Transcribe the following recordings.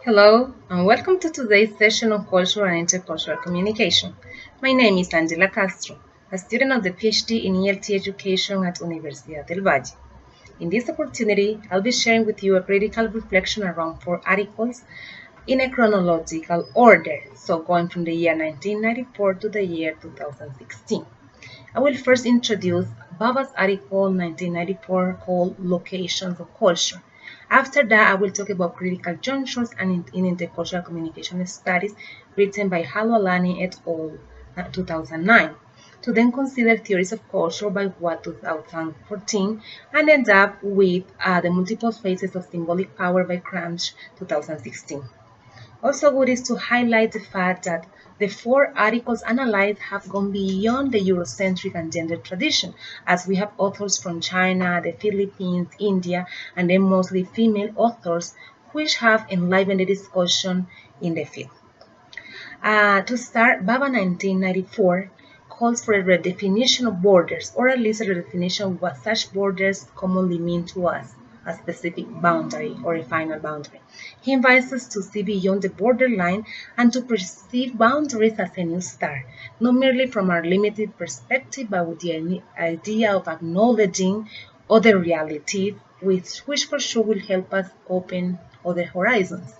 Hello, and welcome to today's session on cultural and intercultural communication. My name is Angela Castro, a student of the PhD in ELT education at Universidad del Valle. In this opportunity, I'll be sharing with you a critical reflection around four articles in a chronological order, so going from the year 1994 to the year 2016. I will first introduce Baba's article 1994 called Locations of Culture. After that, I will talk about critical junctures and in intercultural communication studies written by Halwalani et al. 2009. To then consider theories of culture by Watt 2014 and end up with the multiple phases of symbolic power by Cramsch 2016. Also good is to highlight the fact that the four articles analyzed have gone beyond the Eurocentric and gender tradition, as we have authors from China, the Philippines, India, and then mostly female authors, which have enlivened the discussion in the field. To start, Baba 1994 calls for a redefinition of borders, or at least a redefinition of what such borders commonly mean to us, a specific boundary or a final boundary. He invites us to see beyond the borderline and to perceive boundaries as a new start, not merely from our limited perspective, but with the idea of acknowledging other realities, which for sure will help us open other horizons.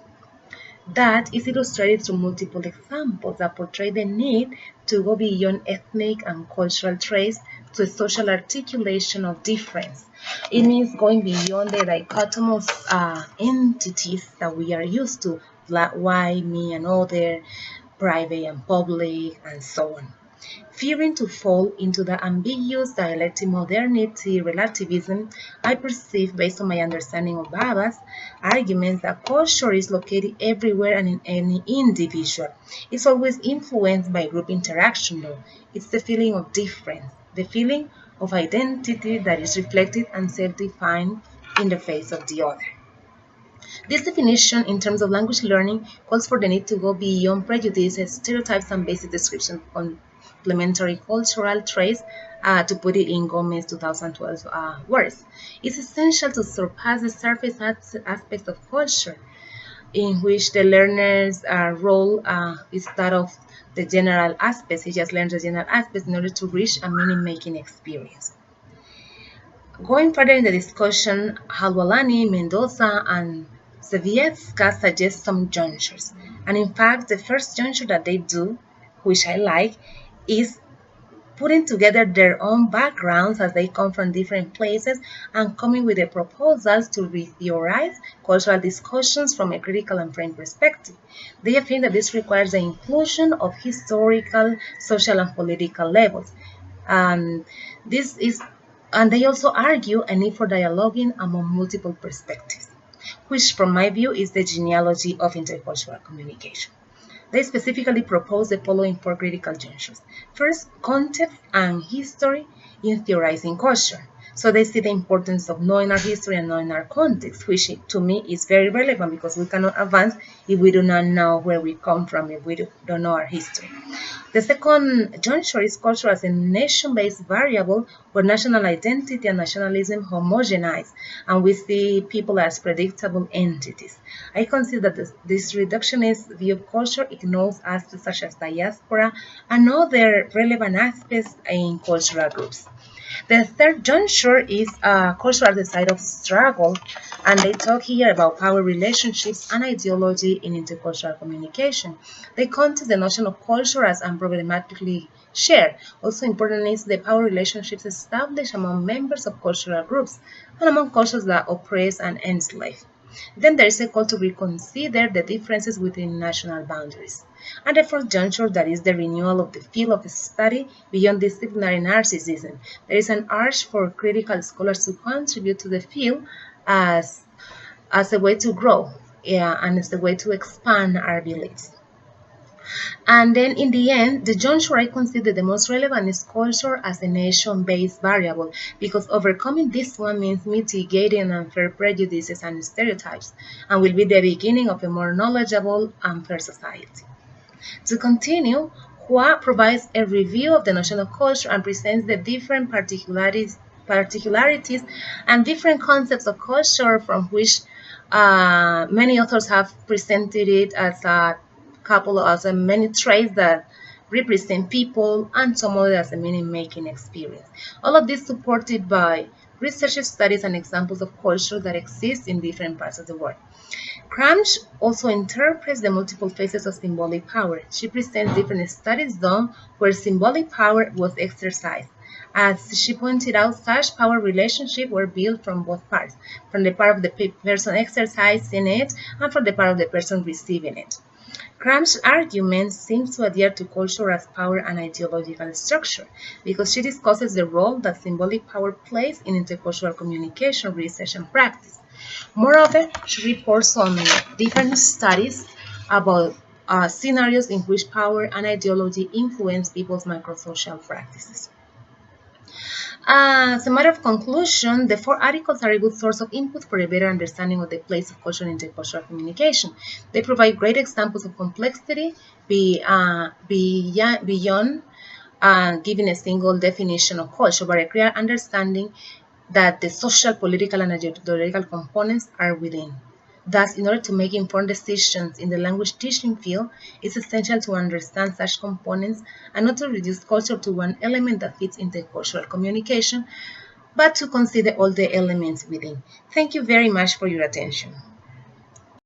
That is illustrated through multiple examples that portray the need to go beyond ethnic and cultural traits to a social articulation of difference. It means going beyond the dichotomous entities that we are used to, black, white, me and other, private and public, and so on. Fearing to fall into the ambiguous dialectic modernity relativism, I perceive, based on my understanding of Baba's arguments, that culture is located everywhere and in any individual. It's always influenced by group interaction, though. It's the feeling of difference, the feeling of identity that is reflected and self-defined in the face of the other. This definition, in terms of language learning, calls for the need to go beyond prejudices, stereotypes, and basic descriptions of complementary cultural traits, to put it in Gomez 2012 words. It's essential to surpass the surface aspects of culture, in which the learner's role is that of the general aspects. He just learns the general aspects in order to reach a meaning-making experience. Going further in the discussion, Halwalani, Mendoza, and Sovietska suggest some junctures. And in fact, the first juncture that they do, which I like, is putting together their own backgrounds as they come from different places and coming with the proposals to re-theorize cultural discussions from a critical and framed perspective. They affirm that this requires the inclusion of historical, social, and political levels. This is and they also argue a need for dialoguing among multiple perspectives, which from my view is the genealogy of intercultural communication. They specifically propose the following four critical junctures. First, context and history in theorizing culture. So they see the importance of knowing our history and knowing our context, which to me is very relevant because we cannot advance if we do not know where we come from, if we don't know our history. The second juncture is culture as a nation-based variable where national identity and nationalism homogenize, and we see people as predictable entities. I consider that this reductionist view of culture ignores aspects such as diaspora and other relevant aspects in cultural groups. The third juncture is culture at the site of struggle, and they talk here about power relationships and ideology in intercultural communication. They contest the notion of culture as unproblematically shared. Also important is the power relationships established among members of cultural groups and among cultures that oppress and enslave. Then there is a call to reconsider the differences within national boundaries. And the fourth juncture, that is the renewal of the field of study beyond disciplinary narcissism. There is an urge for critical scholars to contribute to the field as a way to grow, and as a way to expand our beliefs. And then in the end, the juncture I consider the most relevant is culture as a nation-based variable, because overcoming this one means mitigating unfair prejudices and stereotypes, and will be the beginning of a more knowledgeable and fair society. To continue, Hua provides a review of the notion of culture and presents the different particularities and different concepts of culture from which Many authors have presented it as many traits that represent people, and some others as a meaning-making experience. All of this supported by research studies and examples of culture that exist in different parts of the world. Cramsch also interprets the multiple phases of symbolic power. She presents different studies done where symbolic power was exercised. As she pointed out, such power relationships were built from both parts, from the part of the person exercising it and from the part of the person receiving it. Cramsch's argument seems to adhere to culture as power and ideological structure because she discusses the role that symbolic power plays in intercultural communication, research, and practice. Moreover, she reports on different studies about scenarios in which power and ideology influence people's microsocial practices. As a matter of conclusion, the 4 articles are a good source of input for a better understanding of the place of culture in intercultural communication. They provide great examples of complexity beyond giving a single definition of culture, but a clear understanding that the social, political, and ideological components are within. Thus, in order to make informed decisions in the language teaching field, it's essential to understand such components and not to reduce culture to one element that fits intercultural communication, but to consider all the elements within. Thank you very much for your attention.